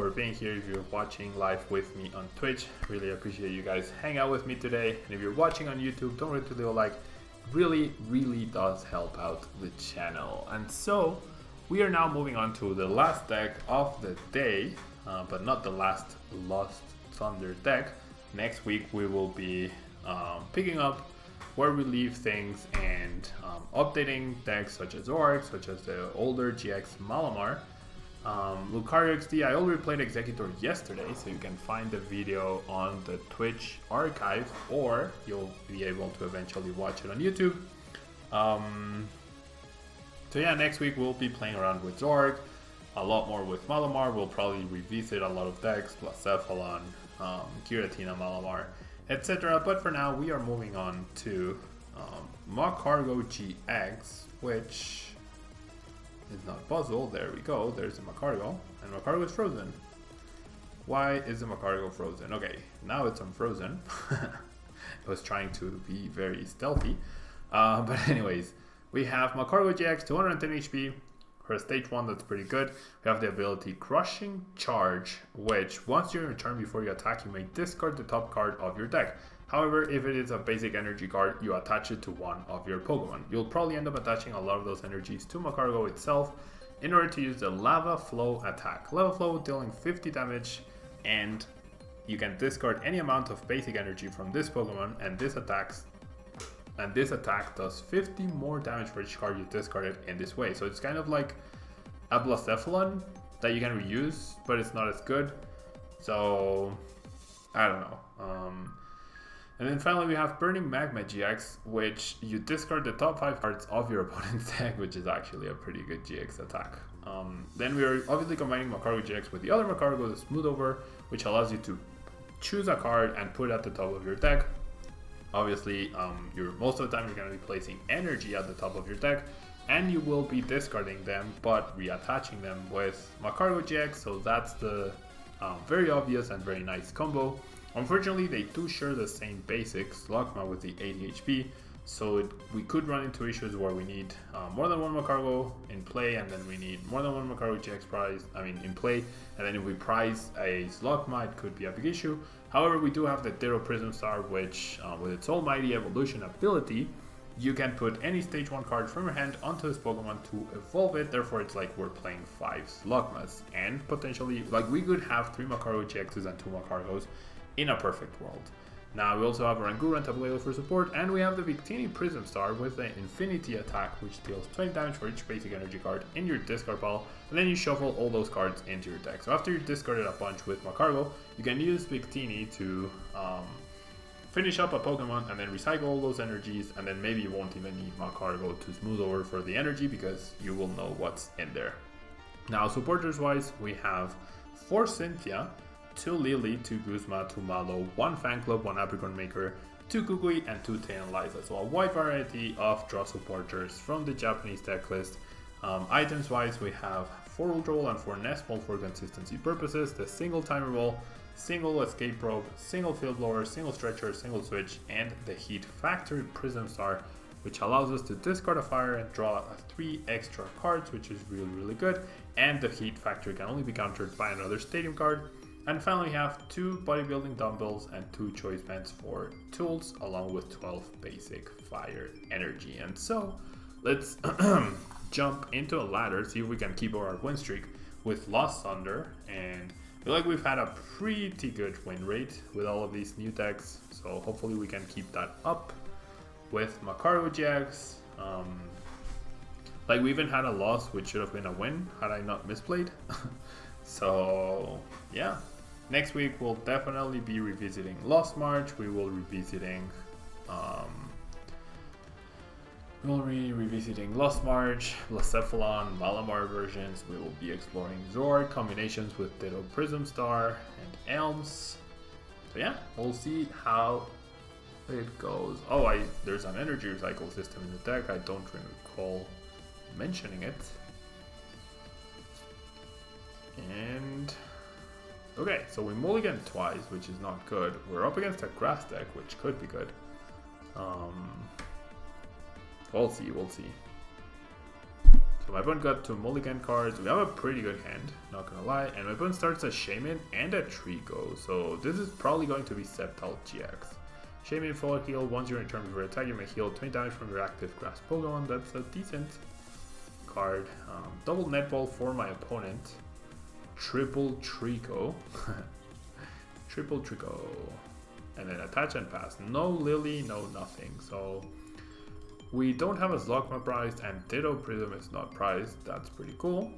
for being here. If you're watching live with me on Twitch, really appreciate you guys hang out with me today. And if you're watching on YouTube, don't forget to leave a like. Really does help out the channel. And so we are now moving on to the last deck of the day, but not the last Lost Thunder deck. Next week we will be picking up where we leave things and updating decks such as Zork, such as the older GX Malamar. Magcargo XD, I already played Executor yesterday, so you can find the video on the Twitch archive, or you'll be able to eventually watch it on YouTube. So yeah, next week we'll be playing around with Zork, a lot more with Malamar. We'll probably revisit a lot of decks, Blacephalon, Giratina, Malamar, etc. But for now, we are moving on to Magcargo GX, which is not puzzle. There we go. There's the Magcargo, and Magcargo is frozen. Why is the Magcargo frozen? Okay, now it's unfrozen. I was trying to be very stealthy. But anyways, we have Magcargo GX, 210 HP. For stage 1, that's pretty good. We have the ability Crushing Charge, which once you're in turn before you attack, you may discard the top card of your deck. However, if it is a basic energy card, you attach it to one of your Pokemon. You'll probably end up attaching a lot of those energies to Magcargo itself in order to use the Lava Flow attack. Lava Flow dealing 50 damage, and you can discard any amount of basic energy from this Pokemon, and this attack does 50 more damage for each card you discarded in this way. So it's kind of like a Blacephalon that you can reuse, but it's not as good. So I don't know. And then finally we have Burning Magma GX, which you discard the top 5 cards of your opponent's deck, which is actually a pretty good GX attack. Then we are obviously combining Magcargo GX with the other Magcargo, the Smooth Over, which allows you to choose a card and put it at the top of your deck. Obviously, most of the time you're going to be placing energy at the top of your deck, and you will be discarding them, but reattaching them with Magcargo GX, so that's the very obvious and very nice combo. Unfortunately, they do share the same basics, Slugma with the 80 HP, so we could run into issues where we need more than one Magcargo in play, and then we need more than one Magcargo GX in play, and then if we prize a Slugma, it could be a big issue. However, we do have the Ditto Prism Star, which with its almighty evolution ability, you can put any stage 1 card from your hand onto this Pokemon to evolve it. Therefore, it's like we're playing 5 Slugmas, and potentially, like, we could have 3 Magcargo GXs and 2 Magcargos in a perfect world. Now we also have Rangoon and Tablelo for support, and we have the Victini Prism Star with the Infinity attack, which deals 20 damage for each basic energy card in your discard pile, and then you shuffle all those cards into your deck. So after you discarded a bunch with Magcargo, you can use Victini to finish up a Pokemon and then recycle all those energies, and then maybe you won't even need Magcargo to smooth over for the energy because you will know what's in there. Now supporters wise, we have 4 Cynthia, 2 Lily, 2 Guzma, 2 Malo, 1 Fan Club, 1 Apricorn Maker, 2 Kukui, and 2 Tail Liza. So a wide variety of draw supporters from the Japanese deck list. Items wise, we have 4 Ultra Ball and 4 Nest Ball for consistency purposes, the single Timer Ball, single Escape Probe, single Field Blower, single Stretcher, single Switch, and the Heat Factory Prism Star, which allows us to discard a fire and draw 3 extra cards, which is really good. And the Heat Factory can only be countered by another Stadium card. And finally, we have 2 bodybuilding dumbbells and 2 choice bands for tools, along with 12 basic fire energy. And so let's jump into a ladder, see if we can keep our win streak with Lost Thunder. And I feel like we've had a pretty good win rate with all of these new decks, so hopefully we can keep that up with Magcargo GX. Like, we even had a loss, which should have been a win had I not misplayed. So yeah, next week we'll definitely be revisiting Lost March. We will be revisiting Lost March, Blacephalon, Malamar versions. We will be exploring Zord combinations with Ditto Prism Star and Elms. So yeah, we'll see how it goes. Oh, there's an energy recycle system in the deck. I don't recall mentioning it. And okay, so we mulligan twice, which is not good. We're up against a grass deck, which could be good. We'll see. So my opponent got 2 mulligan cards. We have a pretty good hand, not gonna lie. And my opponent starts a Shaman and a Trico. So this is probably going to be Sceptile GX. Shaman full heal. Once you return before attack, you may heal 20 damage from your active grass Pokemon. That's a decent card. Double Netball for my opponent. Triple Trico. Triple Trico. And then attach and pass. No Lily, no nothing. So we don't have a Slugma priced, and Ditto Prism is not priced. That's pretty cool.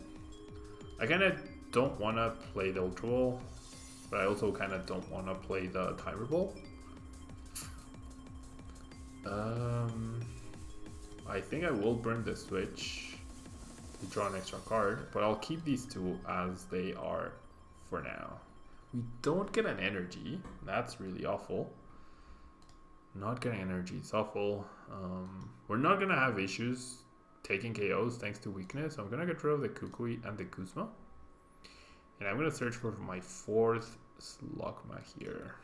I kind of don't want to play the Ultra Ball, but I also kind of don't want to play the Timer Ball. I think I will burn the switch to draw an extra card, but I'll keep these two as they are for now. We don't get an energy. That's really awful. Not getting energy is awful. We're not gonna have issues taking KOs thanks to weakness. So I'm gonna get rid of the Kukui and the Kuzma. And I'm gonna search for my 4th Slugma here.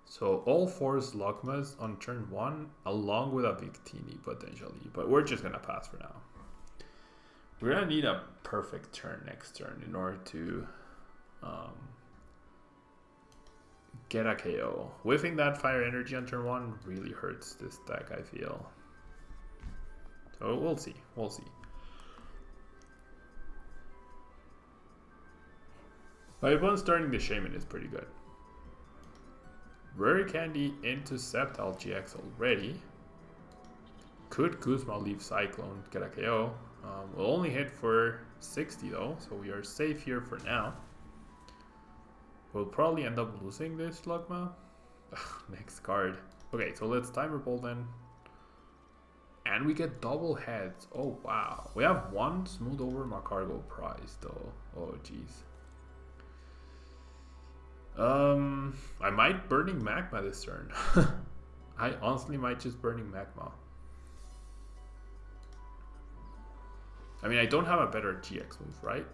So all 4 Slugmas on turn 1, along with a Victini potentially. But we're just gonna pass for now. We're gonna need a perfect turn next turn in order to get a KO. Whiffing that fire energy on turn 1 really hurts this deck, I feel. So we'll see. We'll see. My opponent starting the Shaman is pretty good. Rare Candy into Sceptile GX already. Could Kuzma leave Cyclone, get a KO? We'll only hit for 60 though, so we are safe here for now. We'll probably end up losing this Slugma. Next card. Okay, so let's Timer Ball then. And we get double heads. Oh wow. We have 1 Smooth Over Magcargo prize though. Oh jeez. I might Burning Magma this turn. I honestly might just Burning Magma. I mean, I don't have a better GX move, right?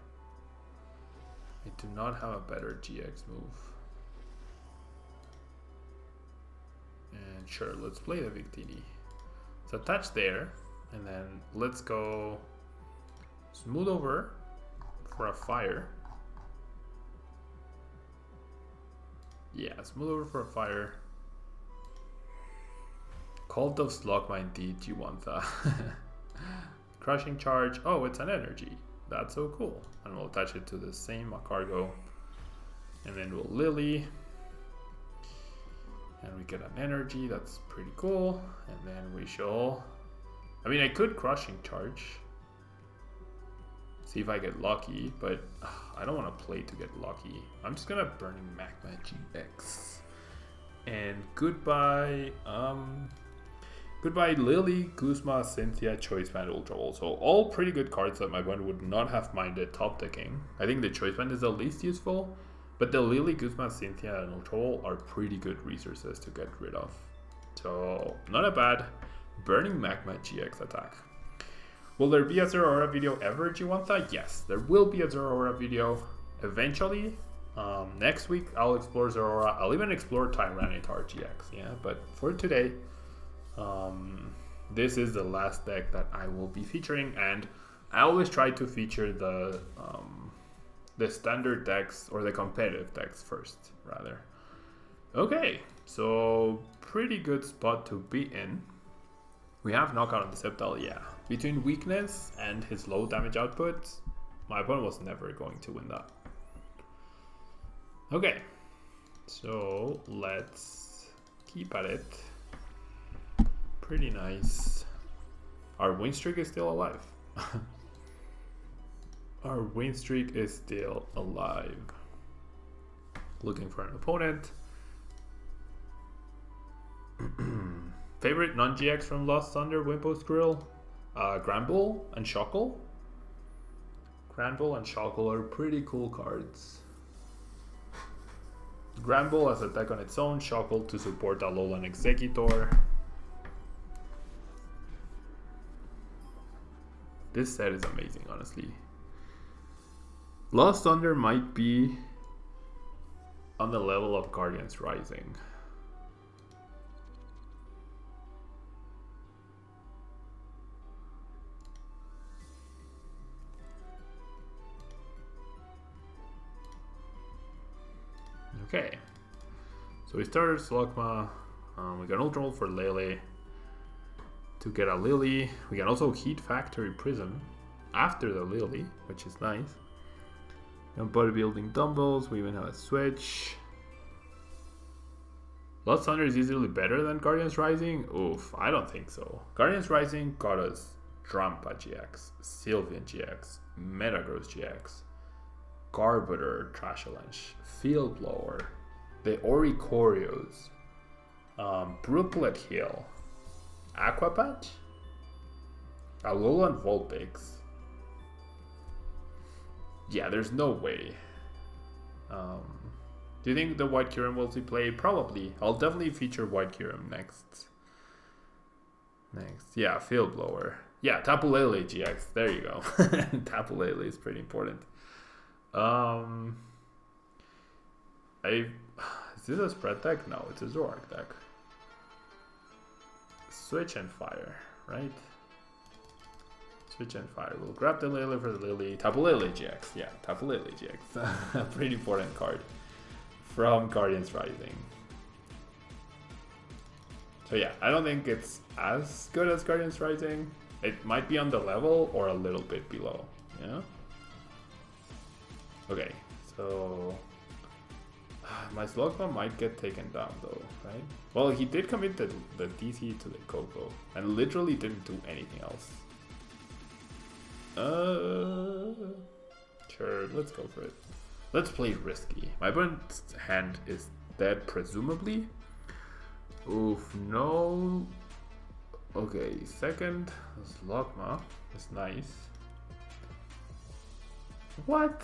I do not have a better GX move. And sure, let's play the Victini. So attach there, and then let's go Smooth Over for a fire. Yeah, Smooth Over for a fire. Cult of Slugma indeed, you want that. Crushing Charge. Oh, it's an energy. That's so cool. And we'll attach it to the same Magcargo. And then we'll Lily. And we get an energy. That's pretty cool. And then we shall... I mean, I could Crushing Charge. See if I get lucky. But I don't want to play to get lucky. I'm just going to Burning Magma GX. And goodbye... Goodbye Lily, Kuzma, Cynthia, Choice Band, Ultra Ball. So all pretty good cards that my opponent would not have minded top decking. I think the Choice Band is the least useful, but the Lily, Kuzma, Cynthia, and Ultra Ball are pretty good resources to get rid of. So not a bad Burning Magma GX attack. Will there be a Zeraora video ever, Giwantha? Yes, there will be a Zeraora video eventually. Next week I'll explore Zeraora. I'll even explore Tyranitar GX, yeah, but for today, this is the last deck that I will be featuring, and I always try to feature the standard decks, or the competitive decks first, rather. Okay, so pretty good spot to be in. We have knockout on the Sceptile, yeah. Between weakness and his low damage output, my opponent was never going to win that. Okay, so let's keep at it. Pretty nice. Our win streak is still alive. Our win streak is still alive. Looking for an opponent. Favorite non-GX from Lost Thunder, Wimpos Grill? Granbull and Shockle. Granbull and Shockle are pretty cool cards. Granbull as a deck on its own, Shockle to support Alolan Executor. This set is amazing, honestly. Lost Thunder might be on the level of Guardians Rising. Okay. So we started Slugma. We got Ultra Mult for Lele to get a Lily. We can also Heat Factory Prism after the Lily, which is nice. And bodybuilding dumbbells. We even have a switch. Lost Thunder is easily better than Guardians Rising? Oof, I don't think so. Guardians Rising got us Drampa GX, Sylveon GX, Metagross GX, Garbodor Trash Lunch, Field Blower, the Oricorios, Brooklet Hill, Aquapatch, Alolan Vulpix. Yeah, there's no way. Do you think the White Kyurem will see play? Probably. I'll definitely feature White Kyurem next. Yeah, Field Blower. Yeah, Tapu Lele GX. There you go. Tapu Lele is pretty important. Is this a spread deck? No, it's a Zoroark deck. Switch and Fire, right? Switch and Fire. We'll grab the Lele for the Lily. Tapu Lele GX. Yeah, Tapu Lele GX. A pretty important card from Guardians Rising. So yeah, I don't think it's as good as Guardians Rising. It might be on the level or a little bit below. Yeah. Okay, so my Slugma might get taken down though, right? Well, he did commit the DC to the Coco and literally didn't do anything else. Sure, let's go for it. Let's play risky. My opponent's hand is dead, presumably. Oof, no. Okay, second Slugma is nice. What?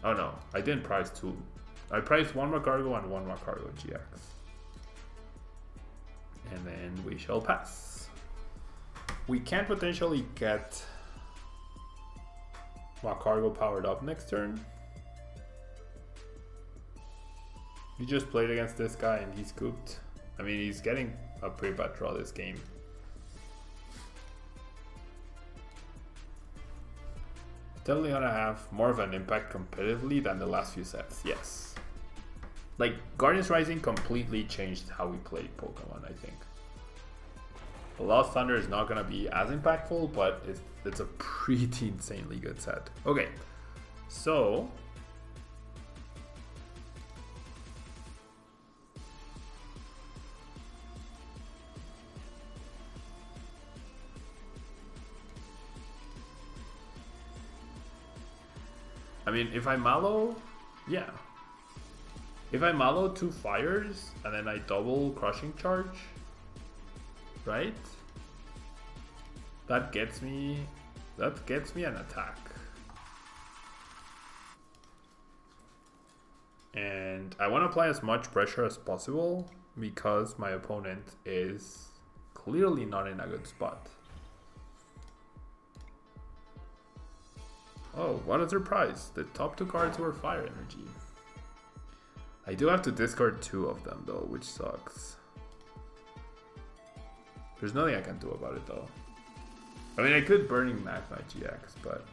Oh no, I didn't price two. I priced one Magcargo and one Magcargo GX. And then we shall pass. We can potentially get Magcargo powered up next turn. We just played against this guy and he's cooped. I mean, he's getting a pretty bad draw this game. Definitely gonna have more of an impact competitively than the last few sets, yes. Like, Guardians Rising completely changed how we played Pokemon, I think. The Lost Thunder is not gonna be as impactful, but it's a pretty insanely good set. Okay, so I mean, if I Mallow, yeah. If I Mallow 2 fires and then I double Crushing Charge, right? That gets me an attack. And I want to apply as much pressure as possible because my opponent is clearly not in a good spot. Oh, what a surprise. The top 2 cards were Fire Energy. I do have to discard 2 of them though, which sucks. There's nothing I can do about it though. I mean, I could Burning Magma GX, but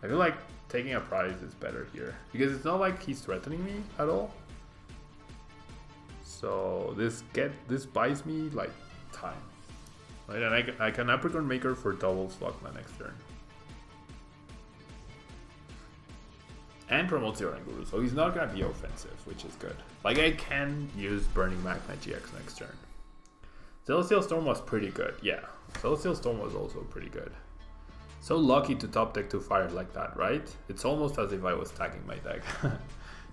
I feel like taking a prize is better here. Because it's not like he's threatening me at all. So this buys me like time. Right? And I can Apricorn Maker for double Slugma next turn. And promotes the Oranguru, so he's not gonna be offensive, which is good. Like, I can use Burning Magma GX next turn. Celestial Storm was pretty good, yeah. Celestial Storm was also pretty good. So lucky to top deck 2 fire like that, right? It's almost as if I was tagging my deck. Do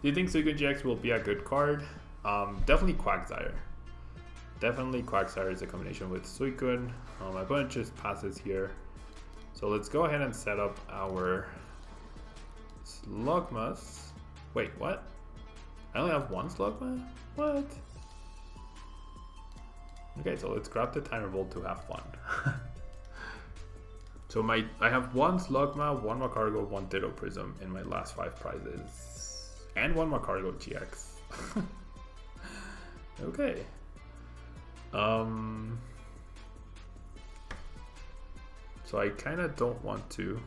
you think Suicune GX will be a good card? Definitely Quagsire. Definitely Quagsire is a combination with Suicune. My opponent just passes here. So let's go ahead and set up our Slugmas. Wait, what? I only have one Slugma? What? Okay, so let's grab the Timer Bolt to have fun. So I have one Slugma, one Magcargo, one Ditto Prism in my last 5 prizes. And one Magcargo GX. Okay. So I kinda don't want to.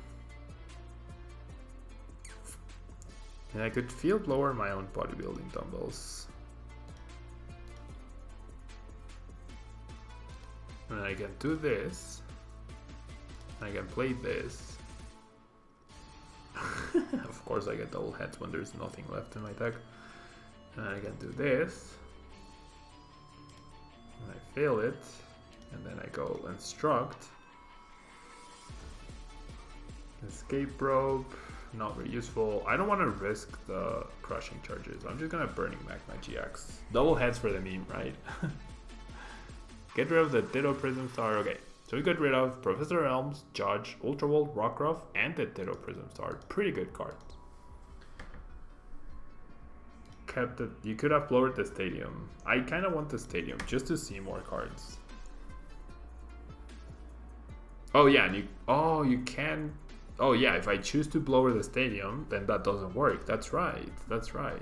And I could field lower my own bodybuilding dumbbells. And I can do this. And I can play this. Of course I get double heads when there's nothing left in my deck. And I can do this. And I fail it. And then I go Instruct. Escape Rope. Not very useful. I don't want to risk the crushing charges. I'm just gonna Burning Magma GX. Double heads for the meme, right? Get rid of the Ditto Prism Star. Okay, so we got rid of Professor Elms, Judge, Ultra Volt, Rockruff, and the Ditto Prism Star. Pretty good card. Kept it. You could have lowered the stadium. I kind of want the stadium just to see more cards. Oh yeah, and you can. Oh yeah, if I choose to lower the stadium, then that doesn't work. That's right. That's right.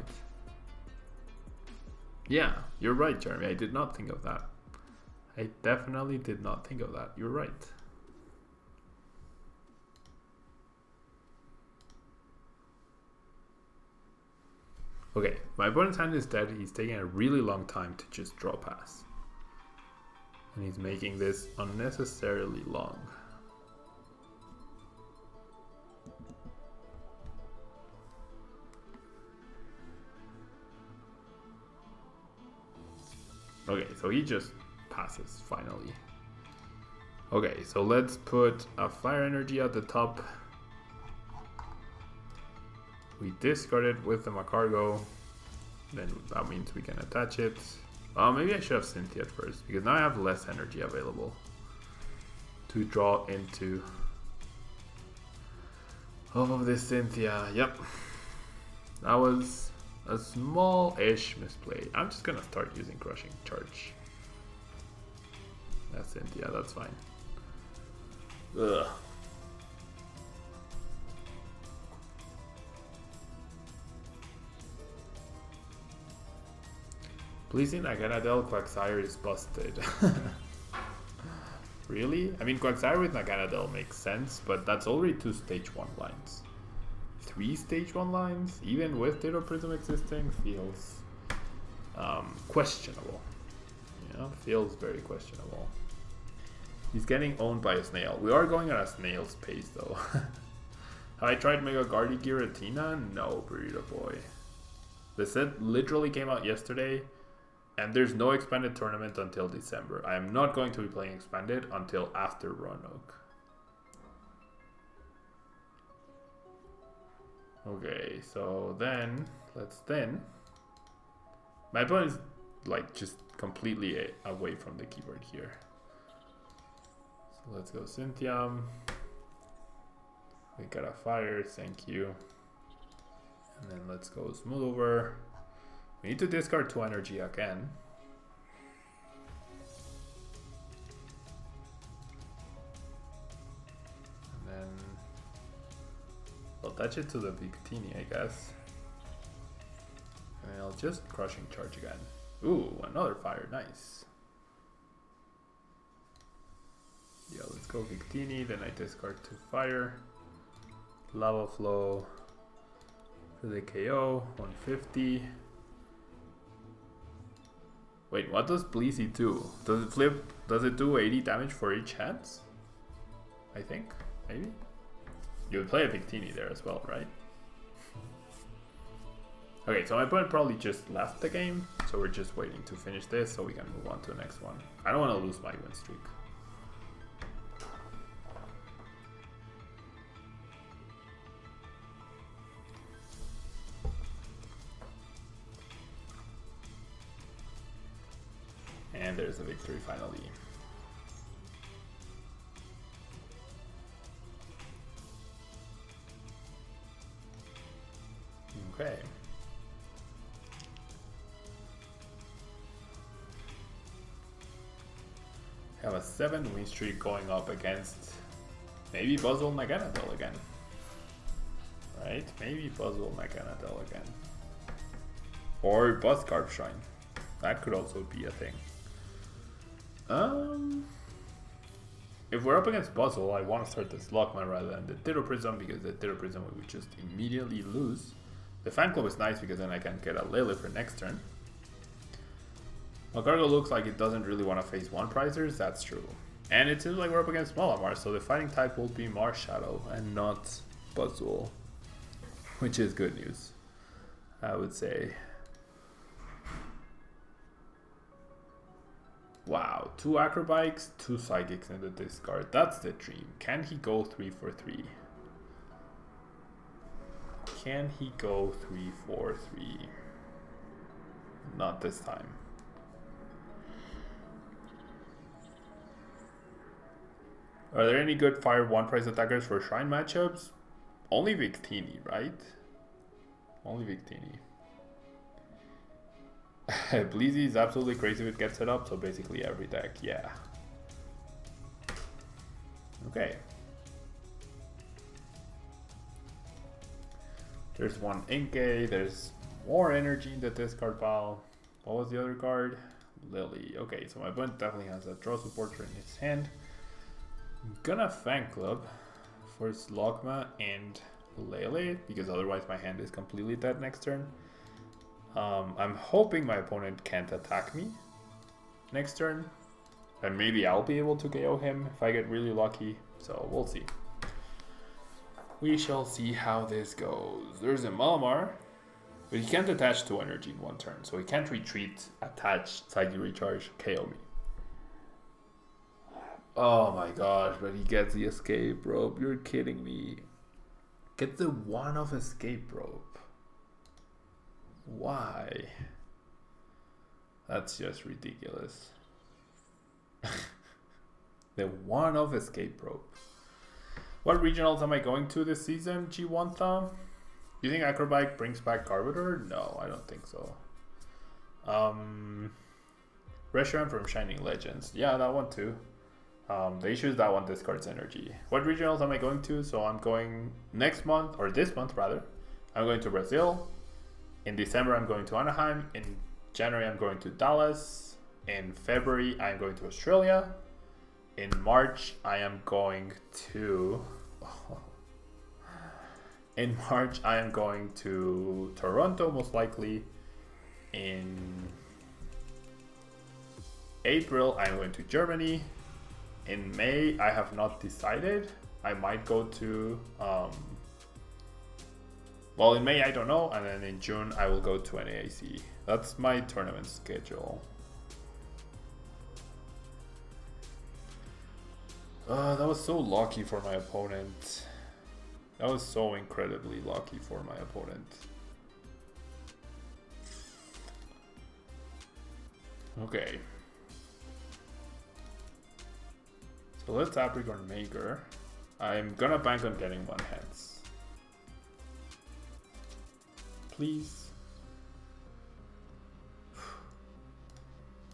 Yeah, you're right, Jeremy. I did not think of that. I definitely did not think of that. You're right. Okay, my opponent's hand is dead. He's taking a really long time to just draw pass. And he's making this unnecessarily long. Okay, so he just passes, finally. Okay, so let's put a Fire Energy at the top. We discard it with the Magcargo. Then that means we can attach it. Maybe I should have Cynthia first, because now I have less energy available to draw into. Oh, this Cynthia. Yep. That was a small-ish misplay. I'm just gonna start using Crushing Charge. That's Cynthia, that's fine. Ugh. Pleasing Naganadel Quagsire is busted. Really? I mean, Quagsire with Naganadel makes sense, but that's already 2 stage 1 lines. 3 stage 1 lines, even with Ditto Prism existing, feels questionable. You know, feels very questionable. He's getting owned by a snail. We are going at a snail's pace though. Have I tried Mega Guardi Giratina? No, Burrito Boy. The set literally came out yesterday, and there's no expanded tournament until December. I am not going to be playing expanded until after Roanoke. Okay, so then let's thin. My opponent is like just completely away from the keyboard here. So let's go Cynthium. We got a fire, thank you. And then let's go Smooth Over. We need to discard 2 energy again. And then I'll attach it to the Victini, I guess. And I'll just Crushing Charge again. Ooh, another fire, nice. Yeah, let's go Victini, then I discard 2 fire. Lava Flow for the KO, 150. Wait, what does Bleezy do? Does it flip? Does it do 80 damage for each hands? I think, maybe? You would play a Victini there as well, right? Okay, so my opponent probably just left the game, so we're just waiting to finish this so we can move on to the next one. I don't want to lose my win streak. And there's a victory finally. Okay. Have a 7 win streak going up against maybe Buzzle Naganadel again. Right? Maybe Buzzle Naganadel again. Or Buzzcarp Shrine. That could also be a thing. If we're up against Buzzle, I want to start this Lockman rather than the Ditto Prism, because the Ditto Prism we would just immediately lose. The fan club is nice because then I can get a Lily for next turn. Magcargo looks like it doesn't really want to face one prizers, that's true. And it seems like we're up against Malamar, so the fighting type will be Marshadow and not Buzzwole. Which is good news, I would say. Wow, 2 Acrobikes, 2 Psychics in the discard. That's the dream. Can he go 3 for 3? Can he go 3 for 3? Not this time. Are there any good Fire 1 price attackers for Shrine matchups? Only Victini, right? Only Victini. Bleezy is absolutely crazy if it gets set up, so basically every deck, yeah. Okay. There's one Inkay, there's more energy in the discard pile. What was the other card? Lily. Okay, so my opponent definitely has a draw supporter in his hand. I'm gonna Fan Club for Slogma and Lele, because otherwise my hand is completely dead next turn. I'm hoping my opponent can't attack me next turn, and maybe I'll be able to KO him if I get really lucky, so we'll see. We shall see how this goes. There's a Malamar, but he can't attach 2 energy in 1 turn, so he can't retreat, attach, Psyche Recharge, KO me. Oh my gosh, but he gets the escape rope, you're kidding me. Get the 1-off escape rope. Why? That's just ridiculous. The 1-off escape rope. What regionals am I going to this season, G1 Do you think Acrobike brings back Carburetor? No, I don't think so. Restaurant from Shining Legends. Yeah, that one too. The issue is that one discards energy. What regionals am I going to? So I'm going next month, or this month rather. I'm going to Brazil. In December, I'm going to Anaheim. In January, I'm going to Dallas. In February, I'm going to Australia. In March, I am going to... In March, I am going to Toronto, most likely. In April, I'm going to Germany. In May, I have not decided. I might go to... well, in May, I don't know. And then in June, I will go to NAAC. That's my tournament schedule. That was so lucky for my opponent. That was so incredibly lucky for my opponent. Okay. So let's Capricorn Maker. I'm gonna bank on getting 1 hands. Please.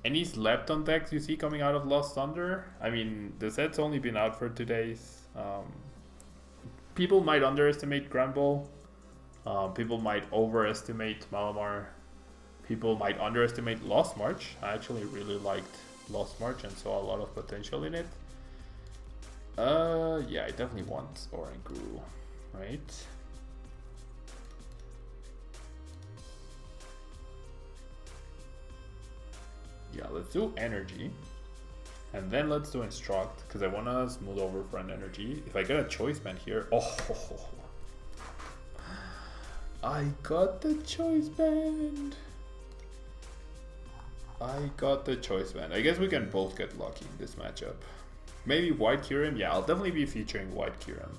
Any slept on decks you see coming out of Lost Thunder? I mean, the set's only been out for 2 days. People might underestimate Granbull. People might overestimate Malamar. People might underestimate Lost March. I actually really liked Lost March and saw a lot of potential in it. Yeah, I definitely want Oranguru, right? Yeah, let's do energy. And then let's do instruct, because I want to smooth over for an energy. If I get a choice band here, oh, I got the choice band. I got the choice band. I guess we can both get lucky in this matchup. Maybe White Kyurem. Yeah, I'll definitely be featuring White Kyurem.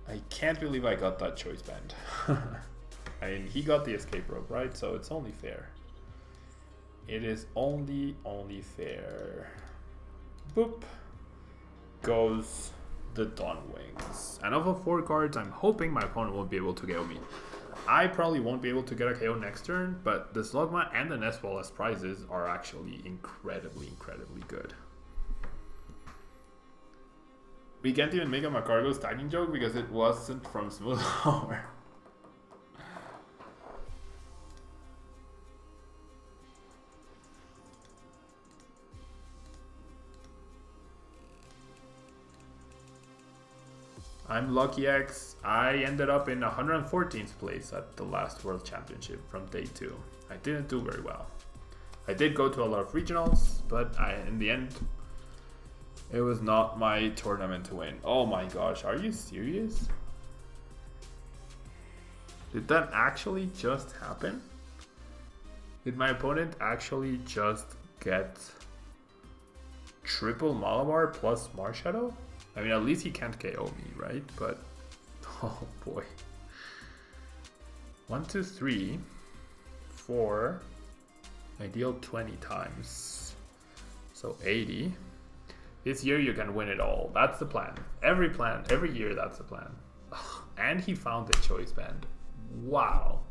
I can't believe I got that choice band. I mean, he got the escape rope, right? So it's only fair. It is only fair. Boop. Goes the Dawn Wings. And of the 4 cards, I'm hoping my opponent won't be able to KO me. I probably won't be able to get a KO next turn, but the Slugma and the Nestball as prizes are actually incredibly good. We can't even make a Magcargo stacking joke because it wasn't from Smooth Over. I'm Lucky X. I ended up in 114th place at the last World Championship from day 2. I didn't do very well. I did go to a lot of regionals, but in the end, it was not my tournament to win. Oh my gosh, are you serious? Did that actually just happen? Did my opponent actually just get triple Malamar plus Marshadow? I mean, at least he can't KO me, right? But, oh boy. 1, 2, 3, 4. I deal 20 times. So 80. This year you can win it all. That's the plan. Every year that's the plan. And he found the choice band. Wow.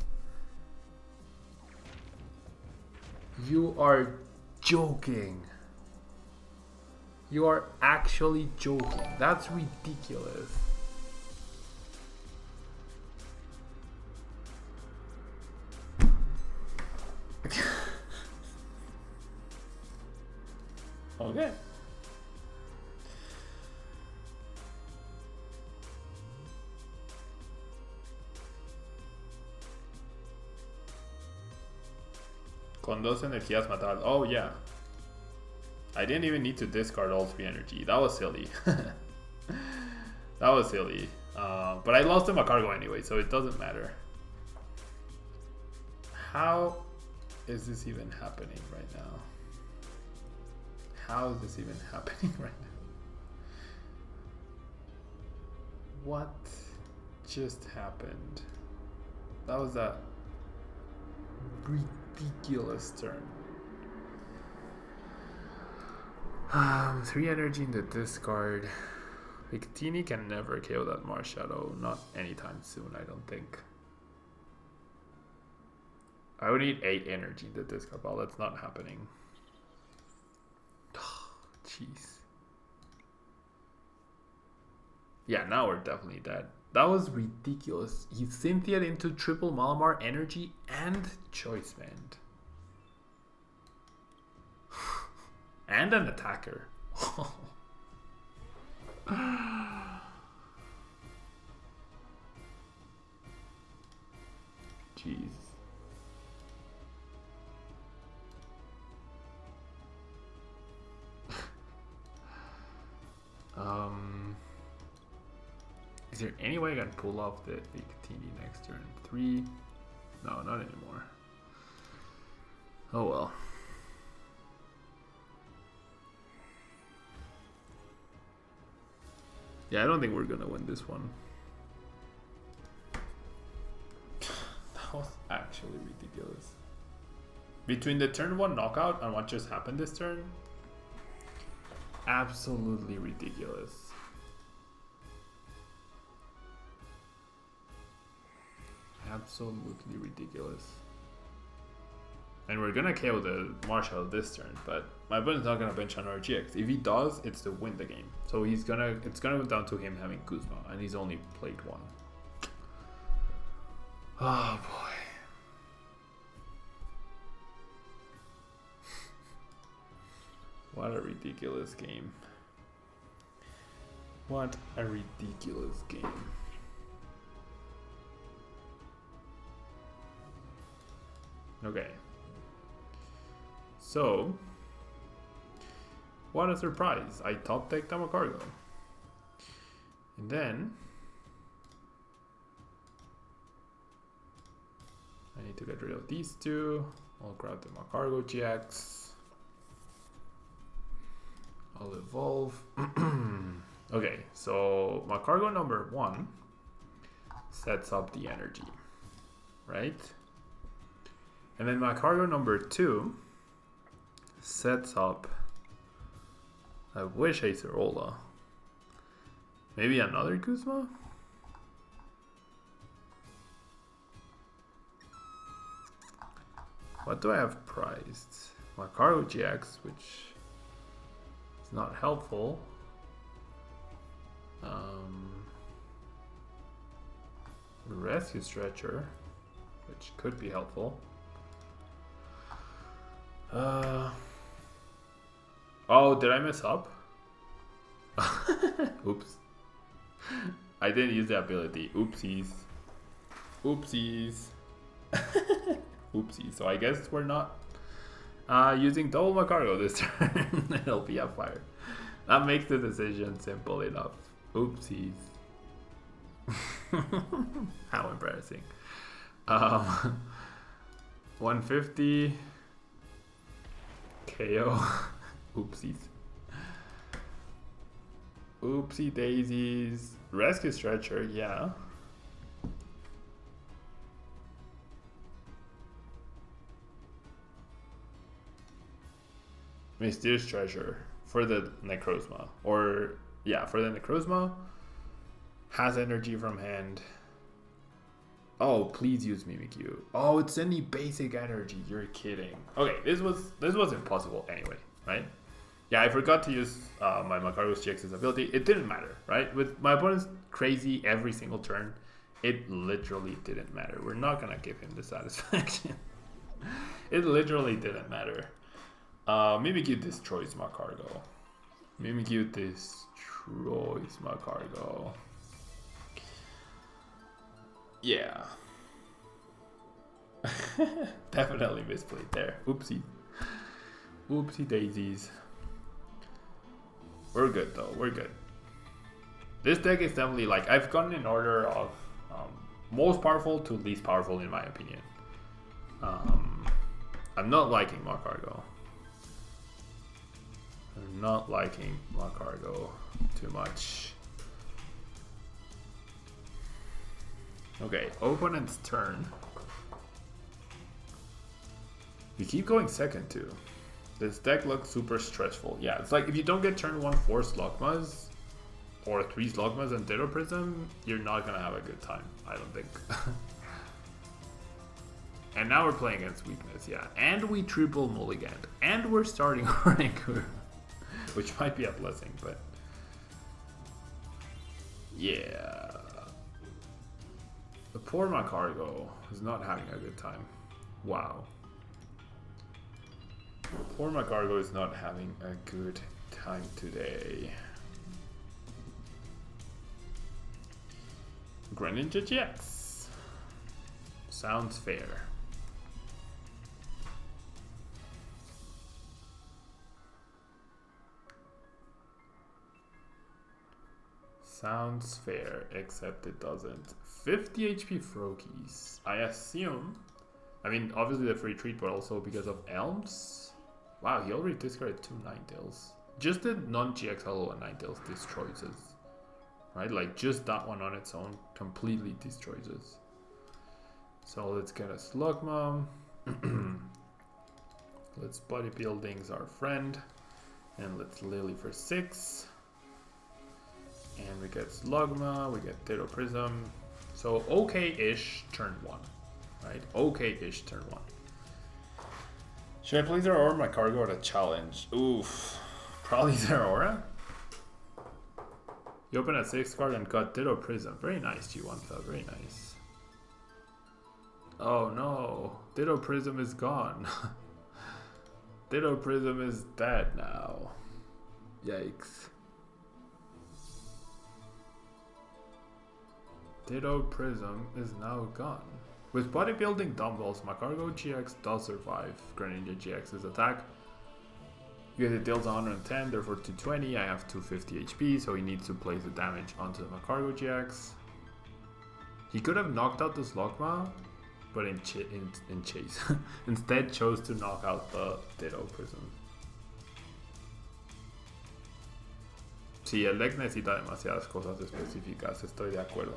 You are joking. You are actually joking. That's ridiculous. Okay. Con dos energías matar. Oh yeah. I didn't even need to discard all 3 energy. That was silly. That was silly. But I lost to Magcargo anyway, so it doesn't matter. How is this even happening right now? How is this even happening right now? What just happened? That was a ridiculous turn. 3 energy in the discard. Victini can never KO that Marshadow. Not anytime soon, I don't think. I would need 8 energy in the discard. Well, that's not happening. Jeez. Yeah, now we're definitely dead. That was ridiculous. He Cynthia'd into triple Malamar energy and choice band. And an attacker. Jeez. Is there any way I can pull off the Victini next turn? 3? No, not anymore. Oh well. Yeah, I don't think we're gonna win this one. That was actually ridiculous. Between the turn 1 knockout and what just happened this turn, absolutely ridiculous. Absolutely ridiculous. And we're gonna KO the Marshall this turn, but my opponent's not gonna bench on our GX. If he does, it's to win the game. So it's gonna go down to him having Kuzma, and he's only played 1. Oh boy. What a ridiculous game. What a ridiculous game. Okay. So, what a surprise. I top decked Magcargo. And then I need to get rid of these 2. I'll grab the Magcargo GX. I'll evolve. Okay, so Magcargo number 1 sets up the energy, right? And then Magcargo number 2 sets up, I wish Acerola. Maybe another Kuzma? What do I have prized? Magcargo GX, which is not helpful. Rescue Stretcher, which could be helpful. Oh, did I mess up? Oops. I didn't use the ability. Oopsies. Oopsies. Oopsies. So I guess we're not using double Magcargo this turn. It'll be a fire. That makes the decision simple enough. Oopsies. How embarrassing. 150. KO. Oopsies. Oopsie daisies. Rescue stretcher, yeah. Mysterious treasure for the Necrozma. Or, yeah, for the Necrozma. Has energy from hand. Oh, please use Mimikyu. Oh, it's any basic energy. You're kidding. Okay, this was impossible anyway, right? Yeah, I forgot to use my Magcargo GX's ability. It didn't matter, right? With my opponent's crazy every single turn, it literally didn't matter. We're not gonna give him the satisfaction. It literally didn't matter. Mimikyu destroys Magcargo. Mimikyu destroys Magcargo. Yeah. Definitely misplayed there. Oopsie. Oopsie daisies. We're good though. We're good. This deck is definitely like, I've gone in order of most powerful to least powerful in my opinion. I'm not liking Magcargo. I'm not liking Magcargo too much. Okay, opponent's turn. We keep going second too. This deck looks super stressful. Yeah, it's like if you don't get turn 1 4 Slugmas or 3 Slugmas and Ditto Prism, you're not gonna have a good time, I don't think. And now we're playing against weakness, yeah. And we triple mulliganed. And we're starting Orangur. Which might be a blessing, but yeah. The poor Magcargo is not having a good time. Wow. Poor Magcargo is not having a good time today. Greninja GX. Sounds fair. Sounds fair, except it doesn't. 50 HP Froakies. I assume. I mean, obviously the free treat, but also because of Elms. Wow, he already discarded 2 Ninetales. Just the non-GX Hollow and Ninetales destroys us. Right? Like, just that one on its own completely destroys us. So let's get a Slugma. Let's Bodybuilding's our friend. And let's Lily for 6. And we get Slugma, we get Ditto Prism. So okay-ish turn 1. Right? Okay-ish turn 1. Should I play Zeraora or Magcargo at a challenge? Oof. Probably Zeraora. You open a 6 card and got Ditto Prism. Very nice, G1, very nice. Oh no. Ditto Prism is gone. Ditto Prism is dead now. Yikes. Ditto Prism is now gone. With Bodybuilding Dumbbells, Magcargo GX does survive Greninja GX's attack. You get it deals 110, therefore 220. I have 250 HP, so he needs to place the damage onto the Magcargo GX. He could have knocked out the Slugma, but in chase. Instead chose to knock out the Ditto Prism. Sí, el deck necesita demasiadas cosas específicas, estoy de acuerdo.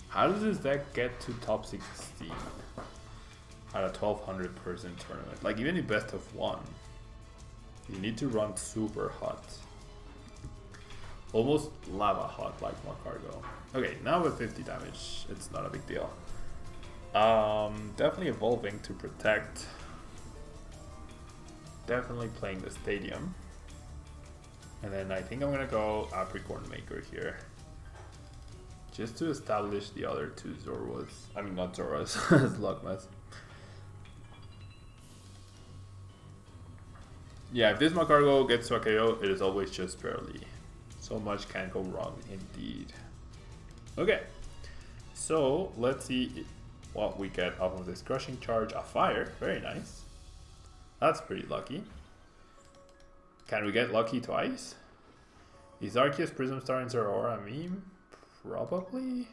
How does this deck get to top 16 at a 1200 person tournament? Like even in best of 1, you need to run super hot. Almost lava hot like Magcargo. Okay, now with 50 damage, it's not a big deal. Definitely evolving to protect. Definitely playing the stadium. And then I think I'm gonna go Apricorn Maker here. Just to establish the other 2 Zorwas. I mean, not Zoras, Slugmas. Yeah, if this Magcargo gets to a KO, it is always just barely. So much can go wrong indeed. Okay, so let's see what we get off of this crushing charge. A fire, very nice. That's pretty lucky. Can we get lucky twice? Is Arceus Prism Star and Zeraora a meme? Probably.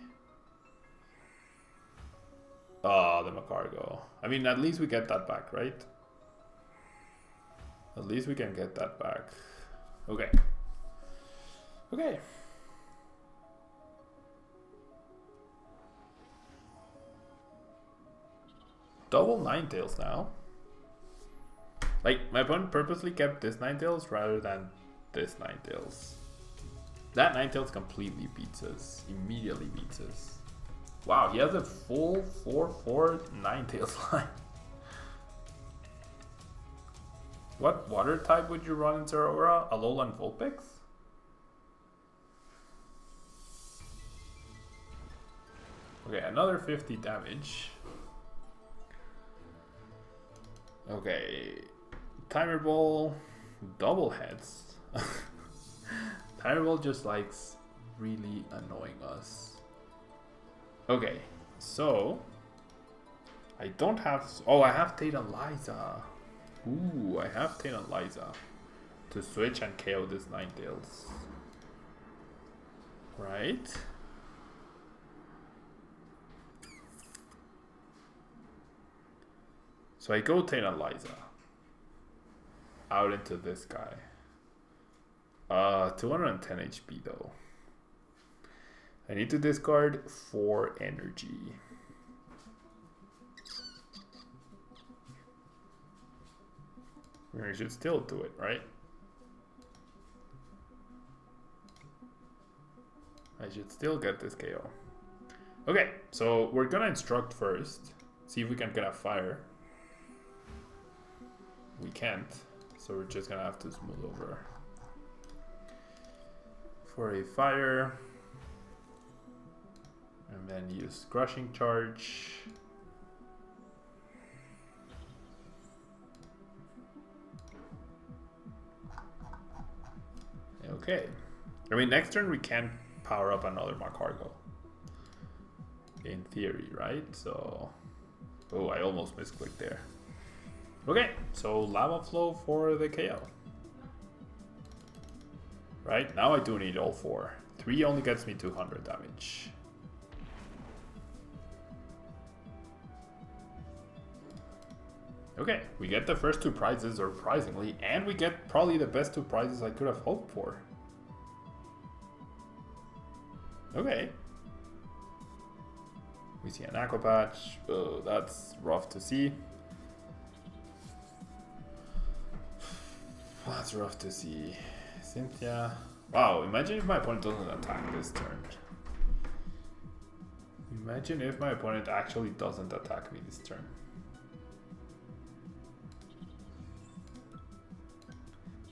Oh, the Magcargo. I mean, at least we get that back, right? At least we can get that back. Okay. Okay. Double Ninetales now. Like, my opponent purposely kept this Ninetales rather than this Ninetales. That Ninetales completely beats us. Immediately beats us. Wow, he has a full 4/4 Ninetales line. What water type would you run in Zeraora? Alolan Vulpix? Okay, another 50 damage. Okay, Timer Ball, double heads. Timer Ball just likes really annoying us. Okay, so I don't have. Oh, I have Taytaliza. Ooh, I have Taytaliza to switch and KO this Ninetales. Right? So I go Taytaliza out into this guy. 210 HP though. I need to discard 4 energy. We should still do it, right? I should still get this KO. Okay, so we're gonna instruct first. See if we can get a fire. We can't, so we're just gonna have to smooth over. For a fire. And then use crushing charge. Okay. I mean, next turn we can power up another Magcargo. In theory, right? So... Oh, I almost misclicked there. Okay, so Lava Flow for the KO. Right, now I do need all 4. 3 only gets me 200 damage. Okay, we get the first 2 prizes, surprisingly, and we get probably the best 2 prizes I could have hoped for. Okay. We see an Aqua Patch. Oh, that's rough to see. That's rough to see. Cynthia. Wow, imagine if my opponent doesn't attack this turn. Imagine if my opponent actually doesn't attack me this turn.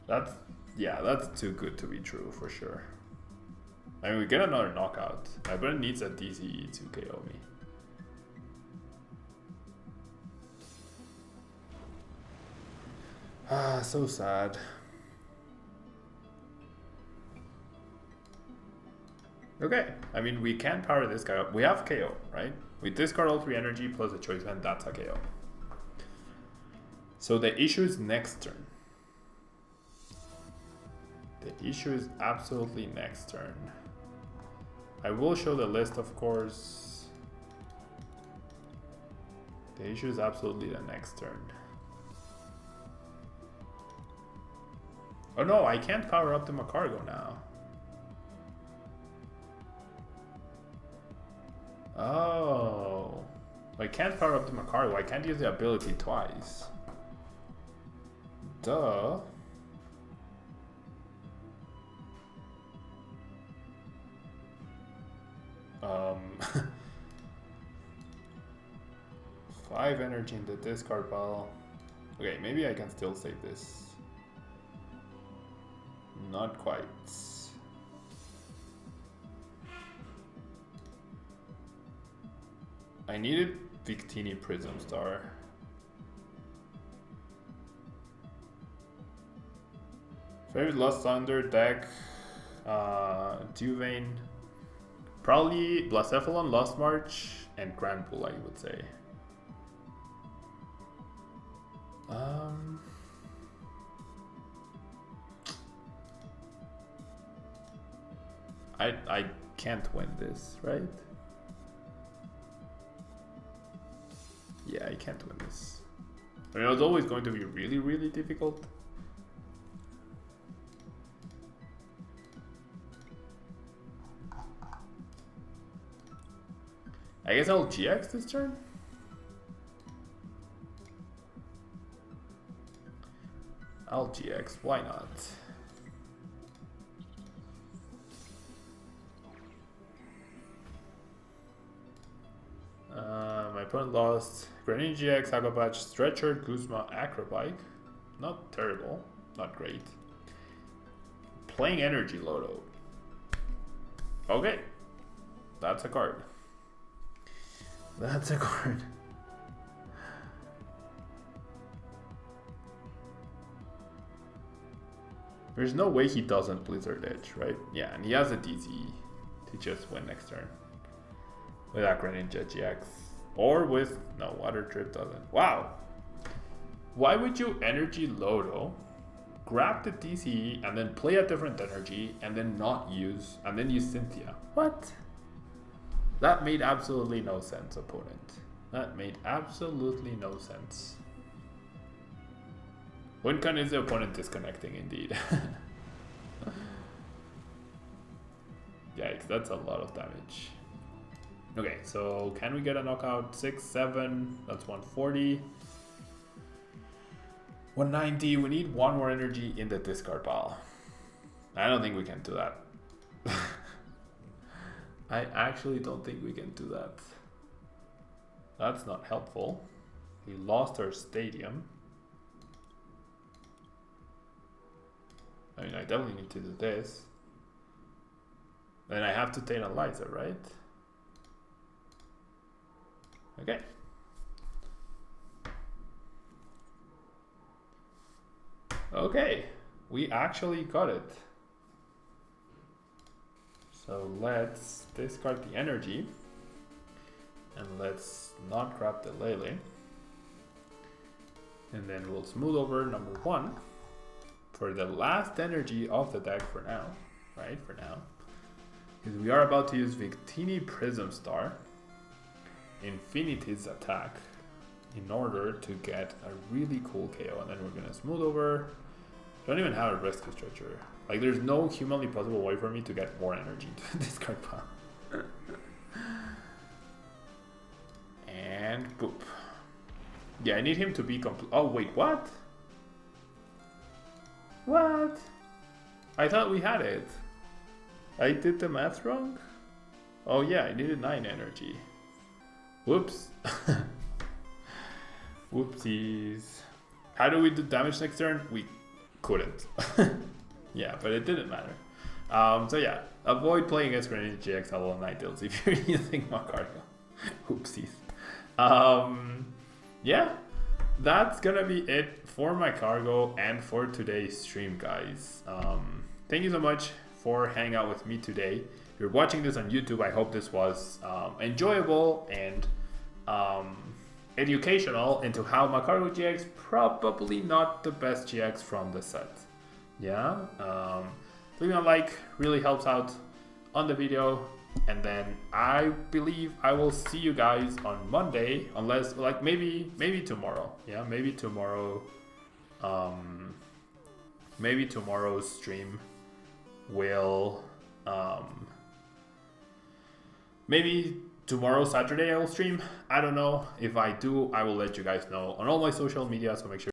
That's too good to be true for sure. I mean, we get another knockout. My opponent needs a DCE to KO me. Ah, so sad. Okay, I mean, we can power this guy up. We have KO, right? We discard all 3 energy plus a choice band, that's a KO. So the issue is next turn. The issue is absolutely next turn. I will show the list, of course. The issue is absolutely the next turn. Oh no, I can't power up the Magcargo now. Oh. I can't power up the Magcargo. I can't use the ability twice. Duh. Five energy in the discard pile. Okay, maybe I can still save this. Not quite. I needed Victini Prism Star. Favorite Lost Thunder deck, Duvane. Probably Blacephalon, Lost March, and Grand Pool, I would say. I can't win this, right? Yeah, I can't win this. I mean, it was always going to be really, really difficult. I guess I'll GX this turn. I'll GX, why not? My opponent lost Greninja GX, Agapatch, Stretcher, Guzma, Acrobike. Not terrible, not great. Playing Energy Lodo. Okay, that's a card. That's a card. There's no way he doesn't Blizzard Edge, right? Yeah, and he has a DZ to just win next turn. With Greninja GX. Or with... No, Water Trip doesn't. Wow! Why would you Energy Lodo, grab the DCE, and then play a different energy, and then not use... and then use Cynthia? What? That made absolutely no sense, opponent. That made absolutely no sense. Wincon is the opponent disconnecting, indeed. Yikes, that's a lot of damage. Okay, so can we get a knockout? 6, 7, that's 140. 190, we need one more energy in the discard pile. I don't think we can do that. I actually don't think we can do that. That's not helpful. We lost our stadium. I mean, I definitely need to do this. Then I have to take Eliza, right? Okay. Okay, we actually got it. So let's discard the energy. And let's not grab the Lele. And then we'll smooth over number 1 for the last energy of the deck for now. Right, for now. Because we are about to use Victini Prism Star, Infinity's attack, in order to get a really cool KO. And then we're going to smooth over. Don't even have a Rescue Stretcher. Like, there's no humanly possible way for me to get more energy into this card pile. And boop. Yeah, I need him to be complete. Oh, wait, what? What? I thought we had it. I did the math wrong? Oh, yeah, I needed 9 energy. Whoops. Whoopsies. How do we do damage next turn? We couldn't. Yeah, but it didn't matter. So yeah, avoid playing against Greninja GX level 9 deals if you're using Magcargo. Oopsies. Yeah, that's gonna be it for Magcargo and for today's stream, guys. Thank you so much for hanging out with me today. If you're watching this on YouTube, I hope this was enjoyable and educational into how Magcargo GX probably not the best GX from the set. Yeah, leaving a like really helps out on the video, and then I believe I will see you guys on Monday, unless like maybe tomorrow. Yeah, maybe tomorrow. Maybe tomorrow's stream will maybe tomorrow Saturday I will stream. I don't know. If I do, I will let you guys know on all my social media, so make sure